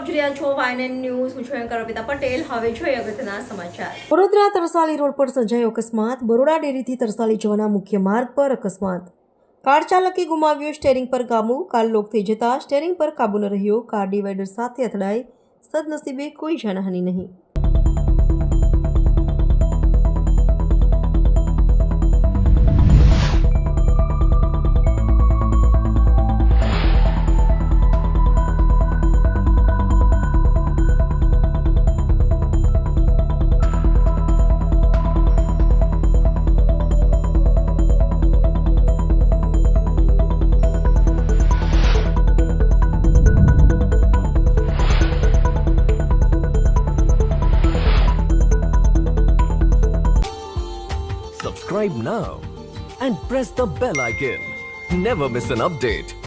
આપ જોઈ રહ્યા છો YNN ન્યૂઝ. હું છું એન્કર અર્પિતા પટેલ. હવે જોઈએ અગત્યના સમાચાર. વડોદરા તરસાલી રોડ પર સર્જાયો અકસ્માત. બરોડા ડેરીથી તરસાલી જવાના મુખ્ય માર્ગ પર અકસ્માત. કાર ચાલકે ગુમાવ્યું સ્ટેરિંગ પર કાબુ. કાર લોક થઈ જતા સ્ટેરિંગ પર કાબુ ન રહ્યો. કાર ડિવાઈડર સાથે અથડાઈ. સદનસીબે કોઈ જાનહાનિ નહીં. Subscribe now and press the bell icon. Never miss an update.